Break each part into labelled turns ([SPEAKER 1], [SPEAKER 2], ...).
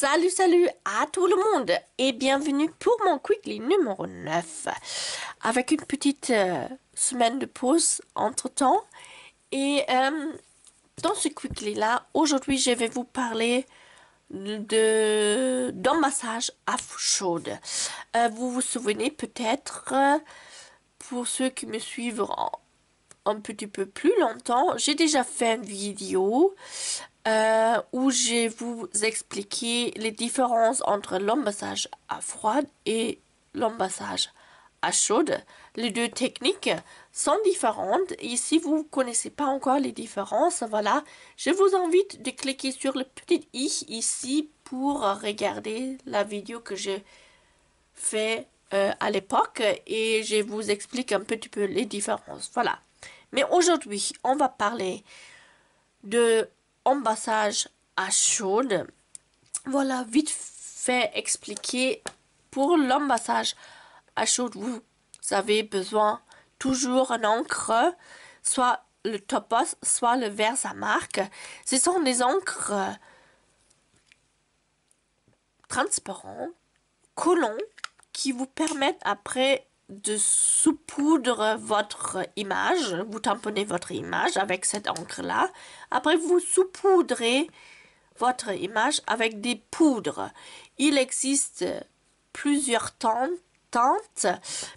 [SPEAKER 1] Salut, salut à tout le monde et bienvenue pour mon Quickly numéro 9 avec une petite semaine de pause entre-temps. Et dans ce Quickly là, aujourd'hui je vais vous parler d'un massage à chaude. Vous vous souvenez peut-être, pour ceux qui me suivent un petit peu plus longtemps, j'ai déjà fait une vidéo où je vous expliqué les différences entre l'embassage à froide et l'embassage à chaude. Les deux techniques sont différentes et si vous ne connaissez pas encore les différences, voilà, je vous invite de cliquer sur le petit i ici pour regarder la vidéo que je fais à l'époque et je vous explique un petit peu les différences. Voilà. Mais aujourd'hui, on va parler de embassage à chaude. Voilà, vite fait expliqué. Pour l'embassage à chaude, vous avez besoin toujours d'une encre, soit le Topaz, soit le Versamark. Ce sont des encres transparents, collants, qui vous permettent après de saupoudre votre image. Vous tamponnez votre image avec cette encre-là. Après, vous saupoudrez votre image avec des poudres. Il existe plusieurs teintes,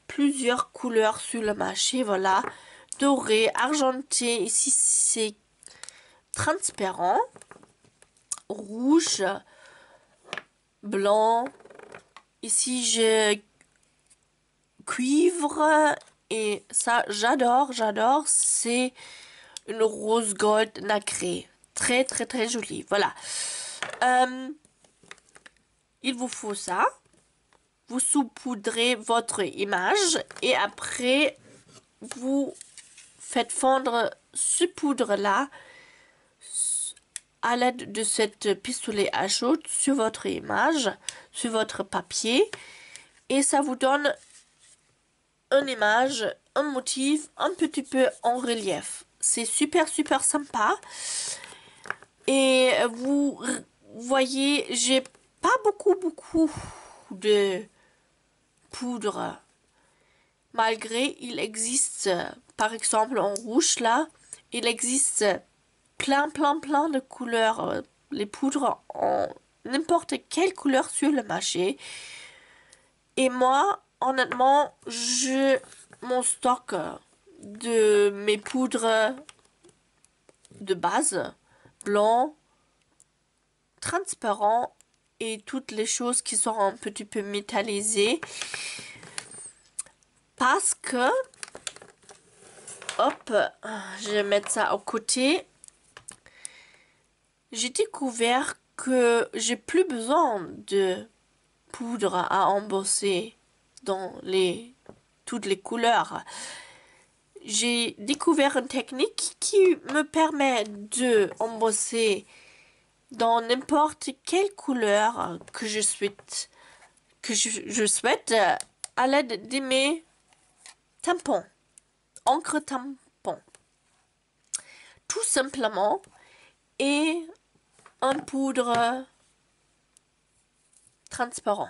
[SPEAKER 1] plusieurs couleurs sur le marché. Voilà, doré, argenté. Ici, c'est transparent, rouge, blanc. Ici, j'ai cuivre et ça, j'adore. C'est une rose gold nacrée. Très, très, très jolie. Voilà. Il vous faut ça. Vous saupoudrez votre image et après, vous faites fondre ce poudre-là à l'aide de cette pistolet à chaude sur votre image, sur votre papier. Et ça vous donne une image, un motif un petit peu en relief. C'est super sympa. Et vous voyez, j'ai pas beaucoup de poudre. Malgré, il existe, par exemple en rouge là, il existe plein de couleurs. Les poudres en n'importe quelle couleur sur le marché. Et moi, honnêtement, mon stock de mes poudres de base, blanc, transparent et toutes les choses qui sont un petit peu métallisées. Parce que, hop, je vais mettre ça au côté. J'ai découvert que j'ai plus besoin de poudre à embosser dans toutes les couleurs. J'ai découvert une technique qui me permet de embosser dans n'importe quelle couleur que je souhaite, à l'aide de mes tampons, encre tampon. Tout simplement, et un poudre transparent.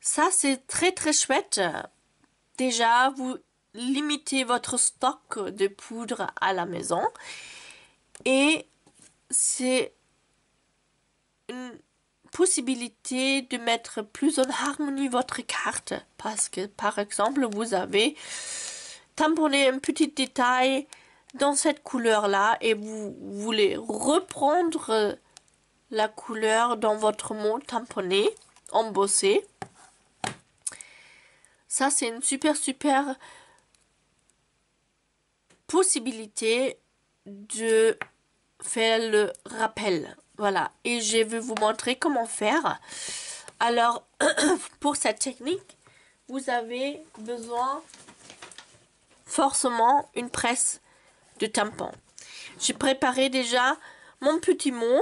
[SPEAKER 1] Ça, c'est très chouette. Déjà, vous limitez votre stock de poudre à la maison. Et c'est une possibilité de mettre plus en harmonie votre carte. Parce que, par exemple, vous avez tamponné un petit détail dans cette couleur-là et vous voulez reprendre la couleur dans votre mot tamponné, embossé. Ça, c'est une super possibilité de faire le rappel. Voilà, et je vais vous montrer comment faire. Alors, pour cette technique, vous avez besoin forcément une presse de tampon. J'ai préparé déjà mon petit mot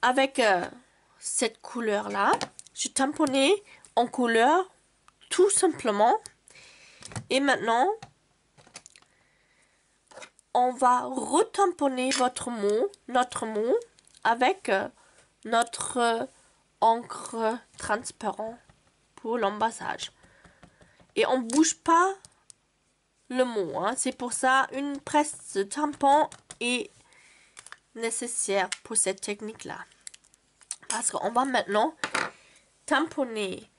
[SPEAKER 1] avec cette couleur-là. J'ai tamponné en couleur tout simplement. Et maintenant, on va retamponner notre mot avec notre encre transparent pour l'embassage. Et on bouge pas le mot, hein. C'est pour ça une presse de tampon est nécessaire pour cette technique là. Parce qu'on va maintenant tamponner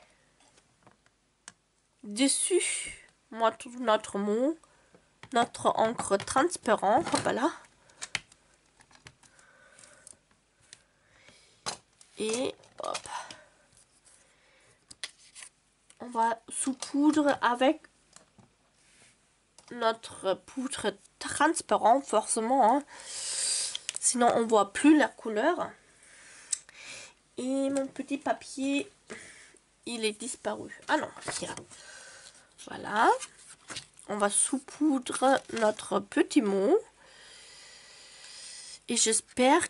[SPEAKER 1] dessus notre mot, notre encre transparent, voilà. Et hop. On va saupoudre avec notre poudre transparent, forcément, hein. Sinon on voit plus la couleur. Et mon petit papier, il est disparu. Ah non, tiens. Voilà. On va saupoudre notre petit mot. Et j'espère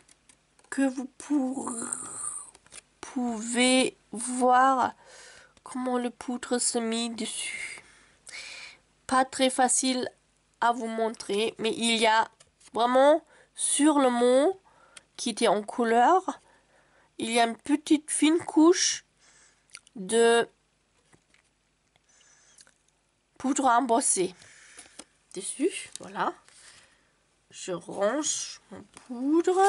[SPEAKER 1] que vous pouvez voir comment le poudre se met dessus. Pas très facile à vous montrer, mais il y a vraiment sur le mot qui était en couleur, il y a une petite fine couche de poudre embossée dessus. Voilà. Je range mon poudre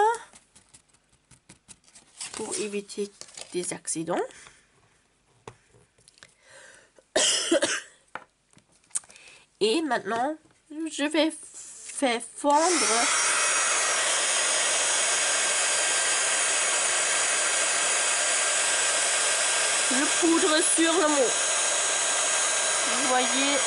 [SPEAKER 1] pour éviter des accidents. Et maintenant, je vais faire fondre le poudre sur le mot. Vous voyez,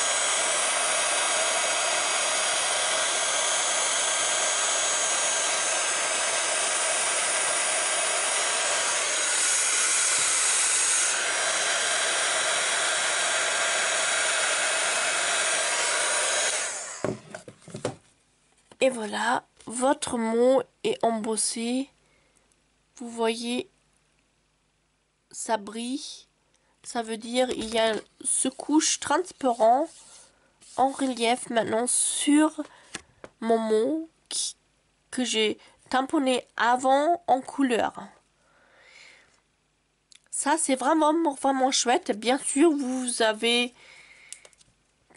[SPEAKER 1] et voilà, votre mot est embossé. Vous voyez, ça brille. Ça veut dire il y a ce couche transparent en relief maintenant sur mon mot que j'ai tamponné avant en couleur. Ça, c'est vraiment chouette. Bien sûr, vous avez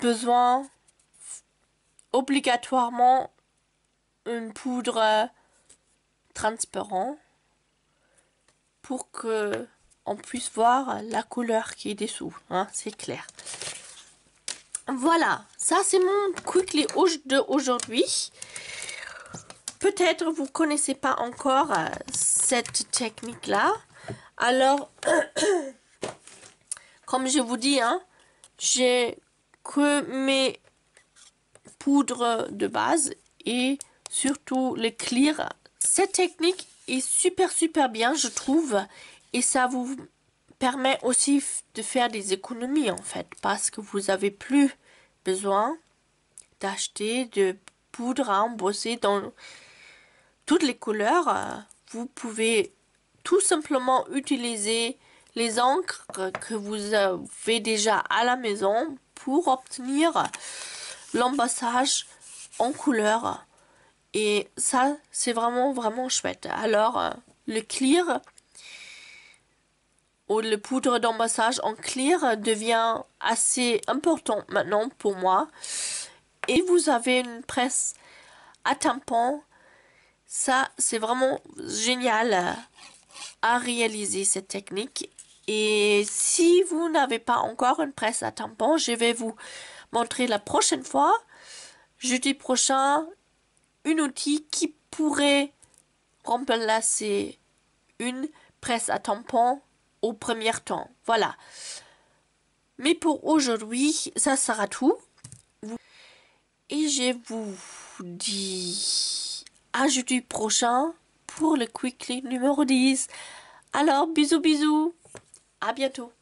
[SPEAKER 1] besoin obligatoirement une poudre transparente pour que on puisse voir la couleur qui est dessous, hein, c'est clair. Voilà, ça c'est mon quickly d'aujourd'hui. Peut-être vous connaissez pas encore cette technique là. Alors, comme je vous dis, hein, j'ai que mes poudres de base et surtout le clear. Cette technique est super bien, je trouve, et ça vous permet aussi de faire des économies en fait, parce que vous avez plus besoin d'acheter de poudre à embosser dans toutes les couleurs. Vous pouvez tout simplement utiliser les encres que vous avez déjà à la maison pour obtenir l'embossage en couleur. Et ça, c'est vraiment chouette. Alors, le clear ou le poudre d'embossage en clear devient assez important maintenant pour moi. Et vous avez une presse à tampon. Ça, c'est vraiment génial à réaliser cette technique. Et si vous n'avez pas encore une presse à tampon, je vais vous montrer la prochaine fois, jeudi prochain, un outil qui pourrait remplacer une presse à tampon au premier temps. Voilà. Mais pour aujourd'hui, ça sera tout. Et je vous dis à jeudi prochain pour le Quickly numéro 10. Alors, bisous, à bientôt.